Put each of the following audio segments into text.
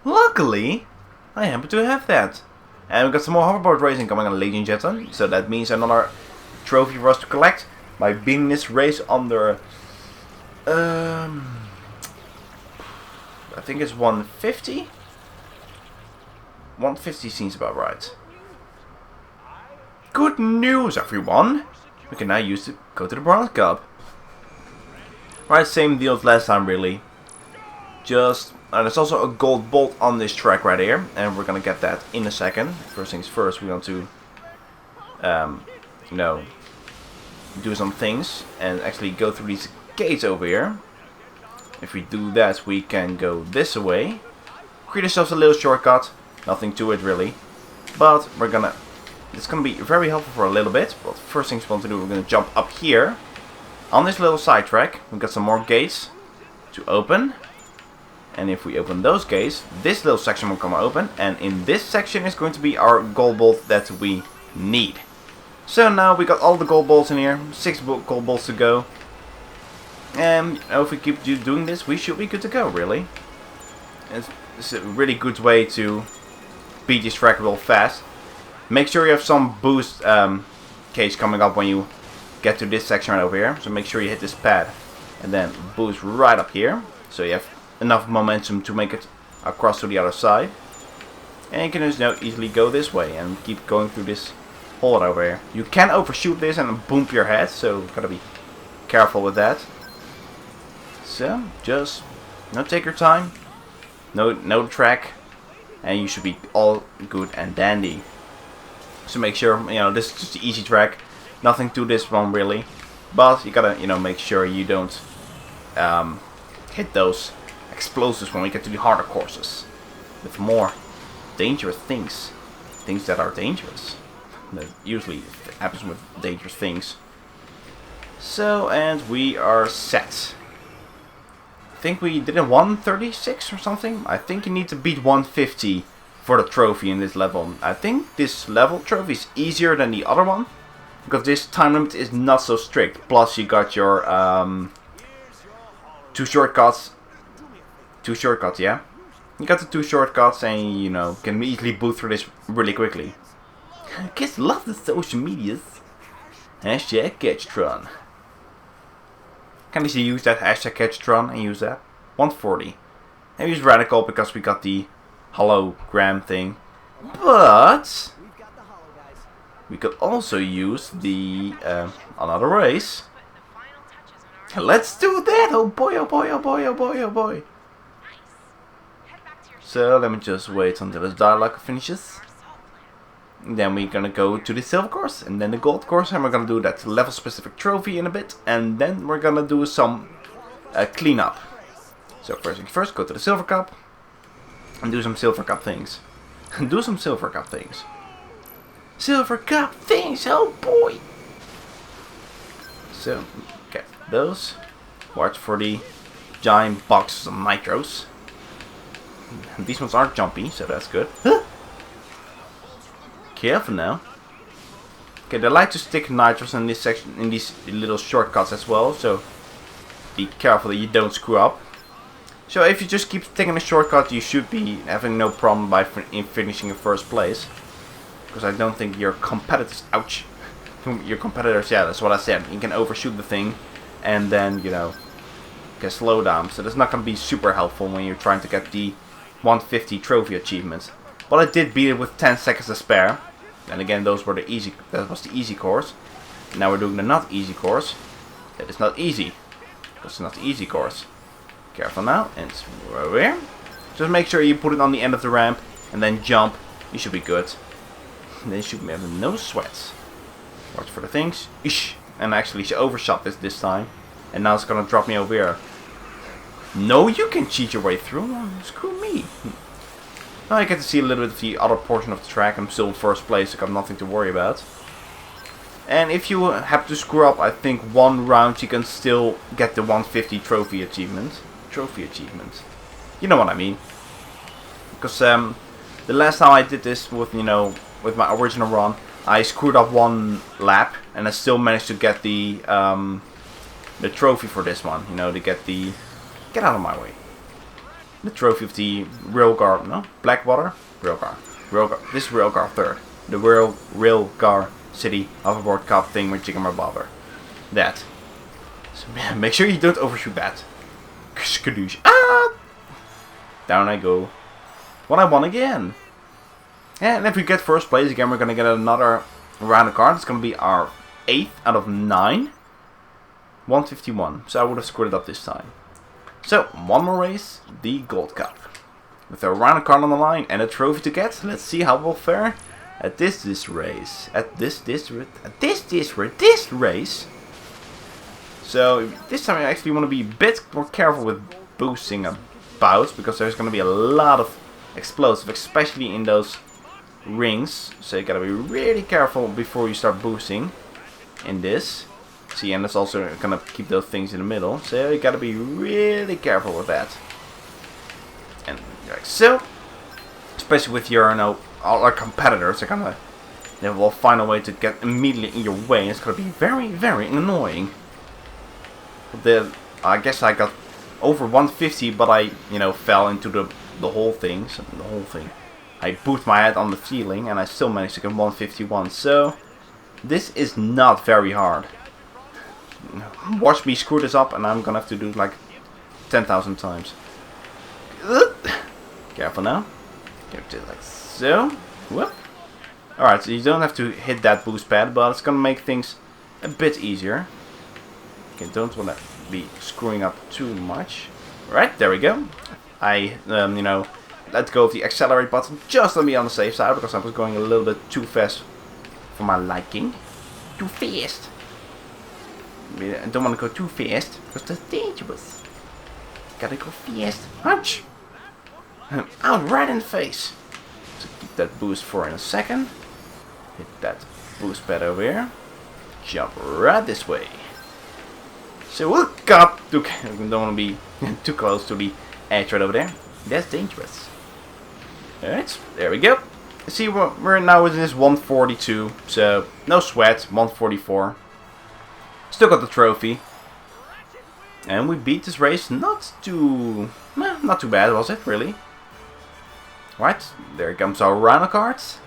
Luckily, I happen to have that. And we got some more hoverboard racing coming on Legion Jetson, so that means another trophy for us to collect by beating this race under. I think it's 150. 150 seems about right. Good news, everyone! We can now use to go to the Bronze Cup. Right, same deal as last time, really. Just, there's also a gold bolt on this track right here, and we're gonna get that in a second. First things first, we want to, do some things and actually go through these gates over here. If we do that, we can go this way. Create ourselves a little shortcut. Nothing to it really, but it's gonna be very helpful for a little bit. But first things we want to do, we're gonna jump up here on this little side track. We've got some more gates to open, and if we open those gates, this little section will come open, and in this section is going to be our gold bolt that we need. So now we got all the gold bolts in here, 6 gold bolts to go, and if we keep doing this, we should be good to go, really. It's a really good way to beat this track real fast. Make sure you have some boost cage coming up when you get to this section right over here. So make sure you hit this pad and then boost right up here, so you have enough momentum to make it across to the other side. And you can just now easily go this way and keep going through this hole over here. You can overshoot this and boom your head, so gotta be careful with that. So just take your time, know the track, and you should be all good and dandy. So make sure, this is just an easy track, nothing to this one really, but you gotta, make sure you don't hit those explosives when we get to the harder courses with more dangerous things that are dangerous. That usually happens with dangerous things. So, and we are set. I think we did a 136 or something. I think you need to beat 150 for the trophy in this level. I think this level trophy is easier than the other one, because this time limit is not so strict. Plus you got your two shortcuts, yeah? You got the 2 shortcuts and can easily boot through this really quickly. Kids love the social medias. Hashtag Catchtron. Can easily use that hashtag Catchtron and use that. 140. And use Radical because we got the hologram thing. But we could also use the another race. Let's do that! Oh boy, oh boy, oh boy, oh boy, oh boy. So let me just wait until this dialogue finishes. Then we're gonna go to the silver course and then the gold course, and we're gonna do that level specific trophy in a bit, and then we're gonna do some cleanup. So first things first, go to the silver cup and do some silver cup things. Silver cup things, oh boy! So get those. Watch for the giant boxes of nitros. These ones aren't jumpy, so that's good. Careful now. Okay, they like to stick nitros in this section, in these little shortcuts as well, so be careful that you don't screw up. So if you just keep taking a shortcut, you should be having no problem by finishing in first place. Because I don't think your competitors, your competitors, yeah, that's what I said. You can overshoot the thing, and then can slow down. So that's not going to be super helpful when you're trying to get the 150 trophy achievements. But I did beat it with 10 seconds to spare. And again, that was the easy course. Now we're doing the not easy course. That is not easy. That's not the easy course. Careful now, and it's over here. Just make sure you put it on the end of the ramp, and then jump. You should be good. And then you should have no sweats. Watch for the things. Ish. And actually, she overshot this time. And now it's gonna drop me over here. No, you can cheat your way through. Oh, screw me. Now I get to see a little bit of the other portion of the track. I'm still in first place, so I got nothing to worry about. And if you happen to screw up, I think one round you can still get the 150 trophy achievement. You know what I mean. Because the last time I did this with my original run, I screwed up one lap, and I still managed to get the trophy for this one. To get out of my way. the trophy of the Railcar, no, Blackwater? Railcar. This is Railcar 3rd. The Railcar City Hoverboard Cup thing with Jiggamabobber. That. So make sure you don't overshoot that. Skadoosh. Ah! Down I go. What I won again. And if we get first place again, we're gonna get another round of cards. It's gonna be our 8th out of 9. 151. So I would have screwed it up this time. So, one more race, the Gold Cup. With a round of card on the line and a trophy to get, let's see how we'll fare at this race. At this race. So, this time I actually want to be a bit more careful with boosting about, because there's going to be a lot of explosive, especially in those rings. So you gotta be really careful before you start boosting in this. See, and that's also gonna keep those things in the middle. So you gotta be really careful with that. And like so, especially with your, all our competitors, they will find a way to get immediately in your way. And it's gonna be very, very annoying. I guess I got over 150, but I, fell into the whole thing. So the whole thing. I booped my head on the ceiling, and I still managed to get 151. So this is not very hard. Watch me screw this up, and I'm gonna have to do it like 10,000 times. Careful now. Get it like so. Whoop. Alright, so you don't have to hit that boost pad, but it's gonna make things a bit easier. Okay, don't wanna be screwing up too much. Right, there we go. I, let go of the accelerate button just to be on the safe side, because I was going a little bit too fast for my liking. Too fast. I don't want to go too fast, because that's dangerous. Gotta go fast. Ouch! Out right in the face. So keep that boost for in a second. Hit that boost pad over here. Jump right this way. So look up. Okay, I don't want to be too close to the edge right over there. That's dangerous. Alright, there we go. See, we're now in this 142, so no sweat, 144. Still got the trophy. And we beat this race not too bad, was it, really? Right, there comes our round of cards.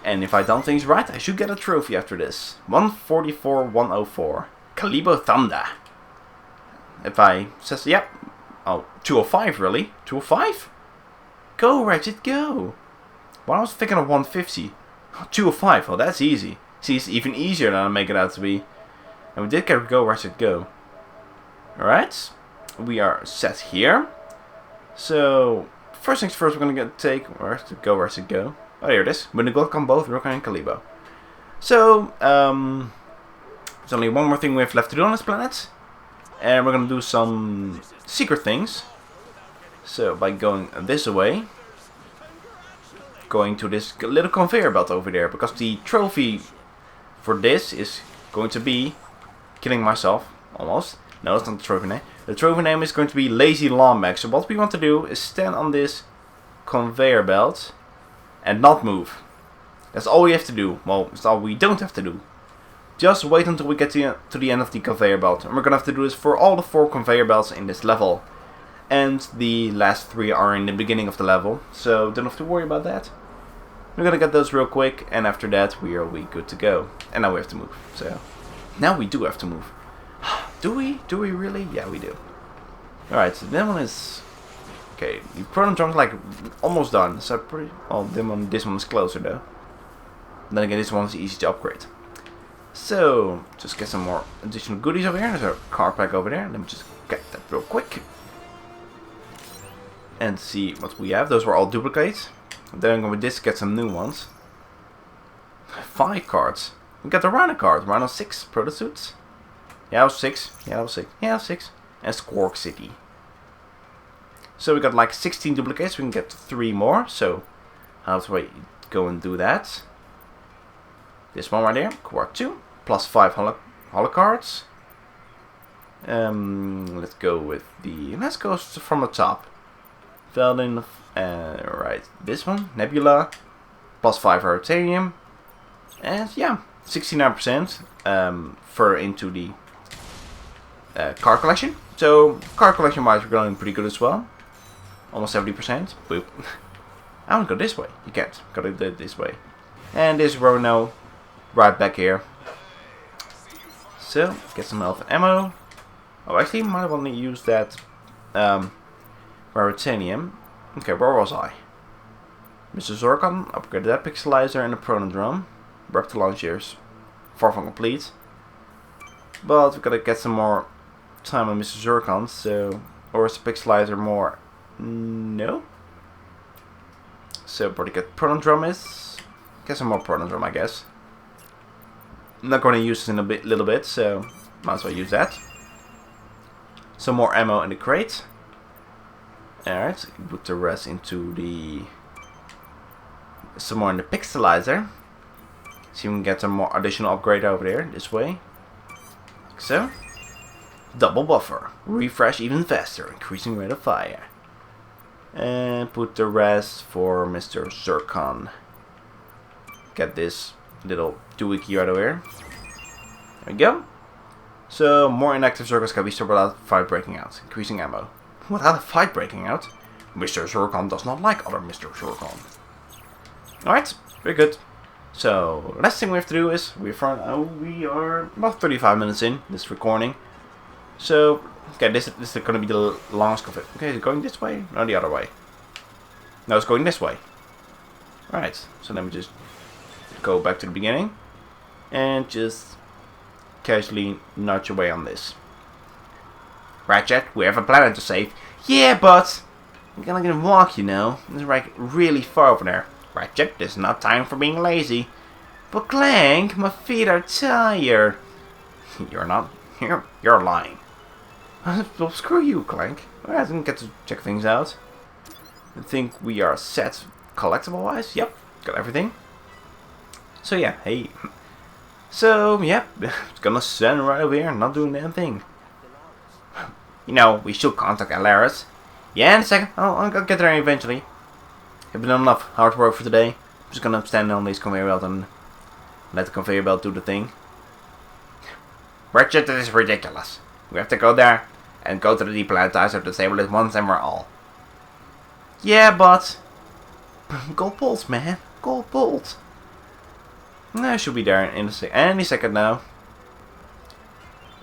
And if I done things right, I should get a trophy after this. 144, 104. Calibo Thunder. If I says, yep. Oh, 205 really? 205? Go, Ratchet, go! Well, I was thinking of 150. 205, well, that's easy. See, it's even easier than I make it out to be. And we did get Go, Ratchet, go. Alright, we are set here. So, first things first, we're gonna take where's the Go, Ratchet, go. Oh, here it is. When the gold come both, Rook and Calibo. So, there's only one more thing we have left to do on this planet. And we're gonna do some secret things. So by going this way, going to this little conveyor belt over there, because the trophy for this is going to be killing myself, almost. No, it's not the trophy name. The trophy name is going to be Lazy Lawmax. So what we want to do is stand on this conveyor belt and not move. That's all we have to do. Well, that's all we don't have to do. Just wait until we get to the end of the conveyor belt. And we're going to have to do this for all the 4 conveyor belts in this level. And the last 3 are in the beginning of the level. So don't have to worry about that. We're going to get those real quick. And after that we are good to go. And now we have to move. So now we do have to move. Do we? Do we really? Yeah, we do. Alright, so that one is... Okay, the Proton Trunk is like almost done. So pretty... Well, this one is closer though. Then again, this one is easy to upgrade. So, just get some more additional goodies over here. There's a car pack over there. Let me just get that real quick. And see what we have. Those were all duplicates. Then with this, get some new ones. 5 cards. We got the Rhino card. Rhino 6 protosuits. Yeah, it was 6. Yeah, it was 6. Yeah, it was 6. And Squawk City. So we got like 16 duplicates. We can get 3 more. So, how do I go and do that? This one right there, Quart 2, plus 5 holo cards. Let's go with let's go from the top. Veldin, right, this one, Nebula, plus 5 Titanium. And yeah, 69% further into the card collection. So, card collection wise, we're going pretty good as well. Almost 70%. Boop. I want to go this way. You can't. Gotta do it this way. And this Rono right back here. So, get some health and ammo. Oh, actually, might want to use that Raritanium. Okay, where was I? Mr. Zorkan, upgraded that pixelizer and the Pronodrome. We're up to launch years. Far from complete. But we gotta get some more time on Mr. Zorkan, so... Or is the pixelizer more... No? So, probably get Pronodrome is... Get some more Pronodrome, I guess. I'm not going to use this in a little bit, so... Might as well use that. Some more ammo in the crate. Alright, put the rest into the... Some more in the pixelizer. See if we can get some more additional upgrade over there, this way. Like so. Double buffer. Refresh even faster, increasing rate of fire. And put the rest for Mr. Zircon. Get this little doohickey right over here. There we go. So, more inactive circles can be stopped without fight breaking out. Increasing ammo. Without a fight breaking out? Mr. Zircon does not like other Mr. Zircon. Alright, very good. So, last thing we have to do is, we are about 35 minutes in this recording. So, okay, this is going to be the longest of it. Okay, is it going this way? No, the other way. No, it's going this way. Alright, so let me just go back to the beginning. And just casually nudge away on this. Ratchet, we have a planet to save. Yeah, but I'm gonna walk, you know. It's like really far over there. Ratchet, this is not time for being lazy. But Clank, my feet are tired. You're not. You're lying. Well, screw you, Clank. I didn't get to check things out. I think we are set collectible-wise. Yep, got everything. So yeah, hey. So, yeah, it's gonna stand right over here, not doing damn thing. You know, we should contact Alaris. Yeah, in a second. I'll get there eventually. I've done enough hard work for today. I'm just gonna stand on this conveyor belt and let the conveyor belt do the thing. Ratchet, this is ridiculous. We have to go there and go to the deplanetizer to disable it once and for all. Yeah, but... Gold bolts, man. Gold bolts. I should be there in any second now.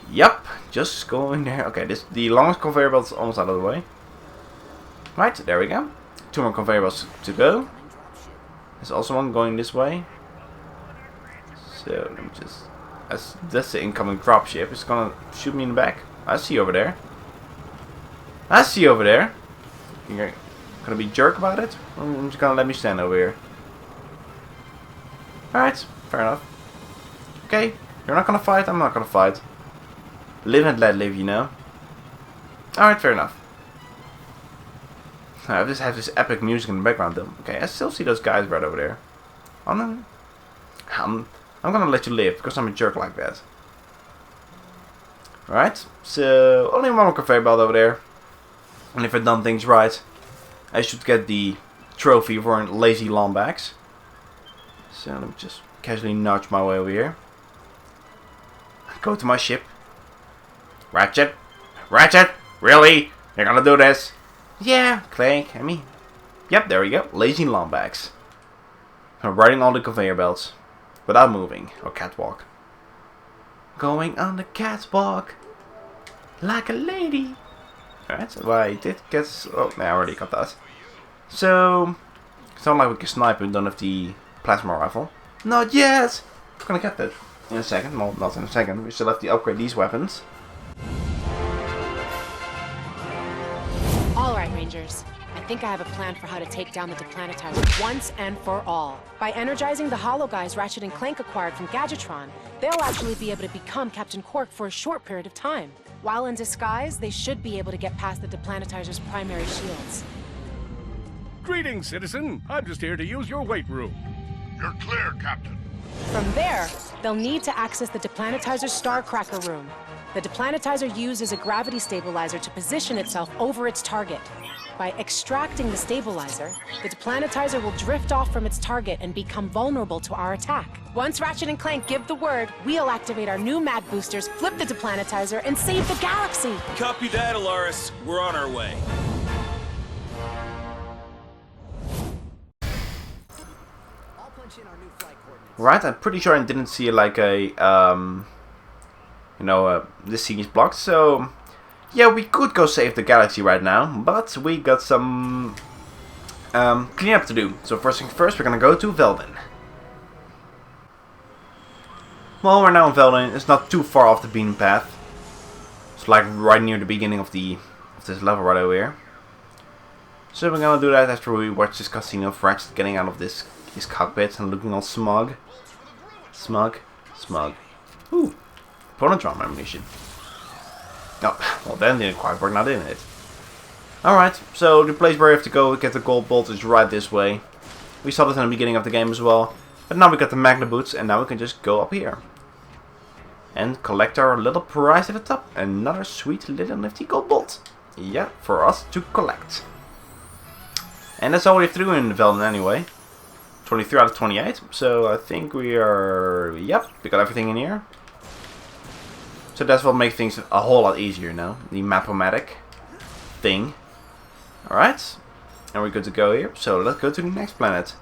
Yup, just going there. Okay, the longest conveyor belt is almost out of the way. Right, there we go. 2 more conveyor belts to go. There's also one going this way. So let me just... That's the incoming dropship. It's gonna shoot me in the back. I see you over there. I see you over there. You're gonna be a jerk about it? Or I'm just gonna let me stand over here. Alright, fair enough. Okay, you're not gonna fight, I'm not gonna fight. Live and let live, you know. Alright, fair enough. I just have this epic music in the background though. Okay, I still see those guys right over there. I'm gonna let you live because I'm a jerk like that. Alright, so only one more conveyor belt over there. And if I've done things right, I should get the trophy for lazy Lombax. So let me just casually nudge my way over here. Go to my ship. Ratchet? Ratchet? Really? You're gonna do this? Yeah, Clank, I mean... Yep, there we go. Lazy Lombax. I'm riding on the conveyor belts. Without moving. Or catwalk. Going on the catwalk. Like a lady. Alright, so I did get... Oh, no, I already got that. So... It's not like we can snipe and don't have the plasma rifle. Not yet! I'm gonna get that in a second. Well, not in a second. We still have to upgrade these weapons. Alright, Rangers. I think I have a plan for how to take down the deplanetizer once and for all. By energizing the hollow guys Ratchet and Clank acquired from Gadgetron, they'll actually be able to become Captain Quark for a short period of time. While in disguise, they should be able to get past the deplanetizer's primary shields. Greetings, citizen. I'm just here to use your weight room. You're clear, Captain. From there, they'll need to access the deplanetizer's Starcracker room. The deplanetizer uses a gravity stabilizer to position itself over its target. By extracting the stabilizer, the deplanetizer will drift off from its target and become vulnerable to our attack. Once Ratchet and Clank give the word, we'll activate our new Mad Boosters, flip the deplanetizer, and save the galaxy! Copy that, Alaris. We're on our way. Right, I'm pretty sure I didn't see like a, this scene is blocked, so yeah, we could go save the galaxy right now, but we got some cleanup to do. So first things first, we're gonna go to Veldin. Well, we're now in Veldin. It's not too far off the beaten path. It's like right near the beginning of this level right over here. So we're gonna do that after we watch this cutscene of Ratchet getting out of his cockpit and looking all smug. Smug. Ooh, opponent drum ammunition. Oh, well then didn't quite work, now didn't it? Alright, so the place where we have to go get the gold bolt is right this way. We saw this in the beginning of the game as well. But now we got the Magna boots and now we can just go up here. And collect our little prize at the top. Another sweet little nifty gold bolt. Yeah, for us to collect. And that's all we have to do in Veldin anyway. 23 out of 28. So I think we are... Yep, we got everything in here. So that's what makes things a whole lot easier now. The Map-O-Matic thing. Alright. And we're good to go here. So let's go to the next planet.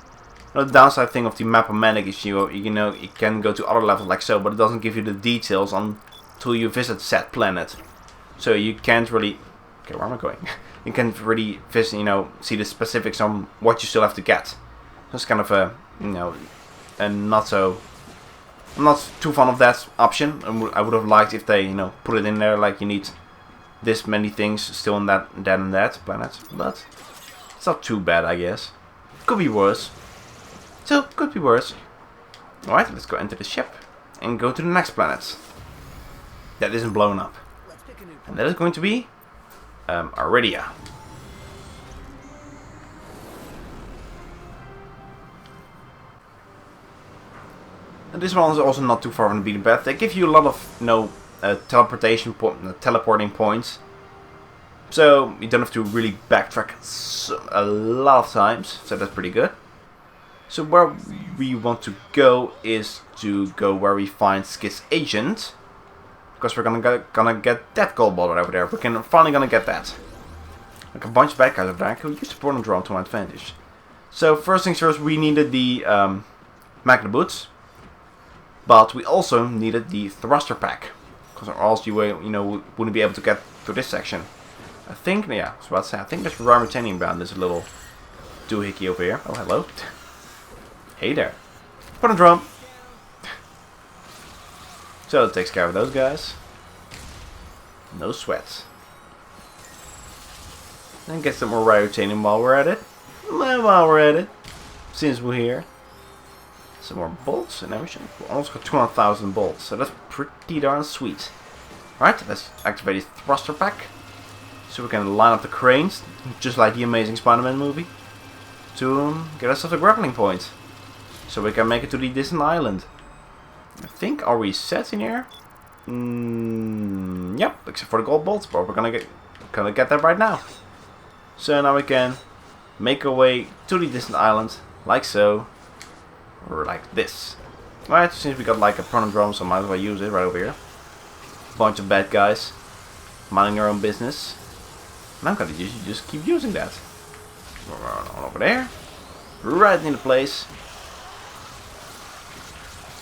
Now, the downside thing of the Map-O-Matic is you can go to other levels like so, but it doesn't give you the details until you visit said planet. So you can't really... Okay, where am I going? You can't really visit, see the specifics on what you still have to get. So it's kind of a, and not so... I'm not too fond of that option. I would have liked if they, put it in there like you need this many things still in that planet. But it's not too bad, I guess. Could be worse. Still, could be worse. Alright, let's go enter the ship and go to the next planet. That isn't blown up. And that is going to be Aridia. And this one is also not too far from the beaten path. They give you a lot of teleporting points. So you don't have to really backtrack a lot of times. So that's pretty good. So where we want to go is to go where we find Skid's agent. Because we're gonna get that gold ball right over there. We're finally gonna get that. Like a bunch of bad guys over there. I could use the portal drone to my advantage. So first things first, we needed the Magna boots. But we also needed the thruster pack. Because or else you wouldn't be able to get through this section. I think, yeah, I was about to say, I think there's Raritanium bound. There's a little doohickey over here. Oh, hello. Hey there. Put a drum. So it takes care of those guys. No sweat. And get some more Raritanium while we're at it. While we're at it. Since we're here. Some more bolts and everything. We almost got 200,000 bolts. So that's pretty darn sweet. Alright, let's activate the thruster pack. So we can line up the cranes. Just like the Amazing Spider-Man movie. To get ourselves a grappling point. So we can make it to the distant island. I think, are we set in here? Yep, except for the gold bolts, but we're gonna get that right now. So now we can make our way to the distant island, like so, or like this. Right, since we got like a pronodrome, so might as well use it right over here. Bunch of bad guys, minding their own business. And I'm gonna just keep using that. Over there, right in the place.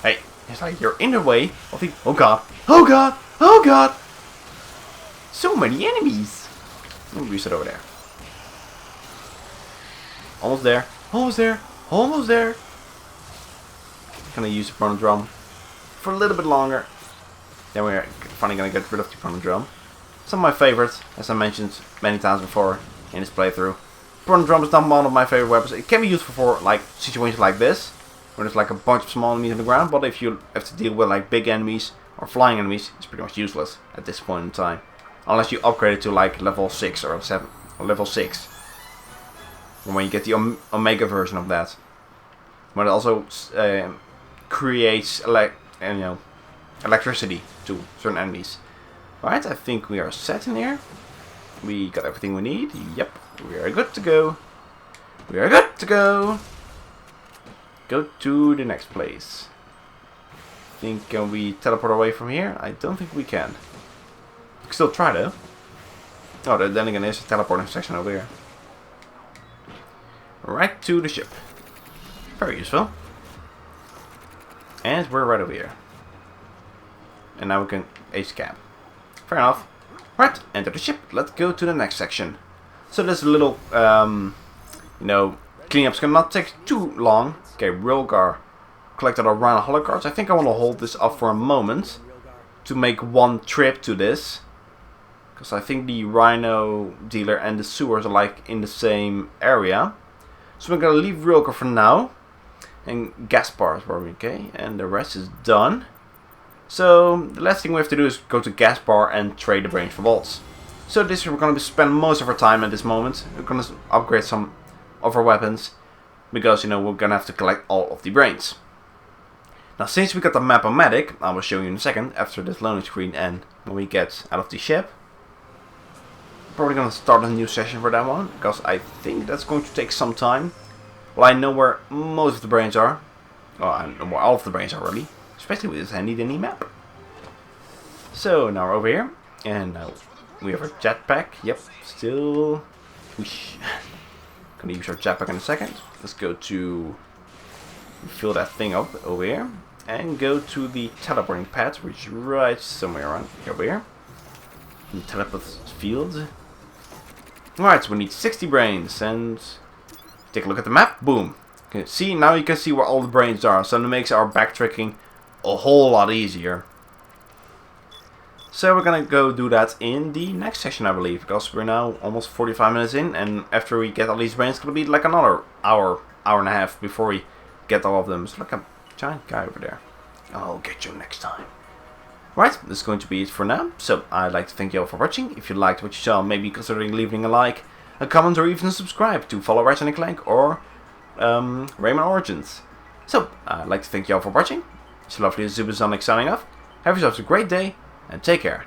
Hey, it's like you're in the way of the... Oh god! Oh god! Oh god! So many enemies! Let me use it over there. Almost there. Almost there. Almost there. Gonna use the pronodrome for a little bit longer. Then we're finally gonna get rid of the pronodrome. Some of my favorites, as I mentioned many times before in this playthrough. Pronodrome is not one of my favorite weapons. It can be useful for like situations like this, where there's like a bunch of small enemies on the ground, but if you have to deal with like big enemies or flying enemies, it's pretty much useless at this point in time. Unless you upgrade it to like level 6 or 7 or level 6. And when you get the Omega version of that. But it also creates electricity to certain enemies. Alright, I think we are set in here. We got everything we need. Yep, we are good to go. We are good to go. Go to the next place. Can we teleport away from here? I don't think we can. We can still try though. Oh, then again, there's a teleporting section over here. Right to the ship. Very useful. And we're right over here. And now we can escape. Fair enough. Right, enter the ship. Let's go to the next section. So this little, you know, cleanup's gonna not take too long. Okay, Rilgar collected our Rhino Hollow cards. I think I want to hold this up for a moment to make one trip to this. Because I think the Rhino dealer and the sewers are like in the same area. So we're gonna leave Rilgar for now. And Gaspar is probably okay. And the rest is done. So the last thing we have to do is go to Gaspar and trade the brains for bolts. So this we're going to spend most of our time at this moment. We're going to upgrade some of our weapons. Because, you know, we're going to have to collect all of the brains. Now since we got the Map-O-Matic, I will show you in a second after this loading screen and when we get out of the ship. Probably going to start a new session for that one. Because I think that's going to take some time. Well, I know where most of the brains are. Well, I know where all of the brains are really. Especially with this handy-dandy map. So now we're over here. And now we have our jetpack. Yep, still... Gonna use our jetpack in a second. Let's go to... fill that thing up over here. And go to the teleporting pad, which is right somewhere around over here. The teleport field. Alright, so we need 60 brains. And... take a look at the map. Boom. Okay, see, now you can see where all the brains are. So it makes our backtracking a whole lot easier. So we're gonna go do that in the next session, I believe, because we're now almost 45 minutes in, and after we get all these brains, it's gonna be like another hour and a half before we get all of them. It's like a giant guy over there. I'll get you next time. Right, this is going to be it for now. So I'd like to thank you all for watching. If you liked what you saw, maybe considering leaving a like, a comment, or even subscribe to follow Ratchet Clank or Rayman Origins. So I'd like to thank you all for watching. It's lovely Zupersonic signing off. Have yourselves a great day and take care.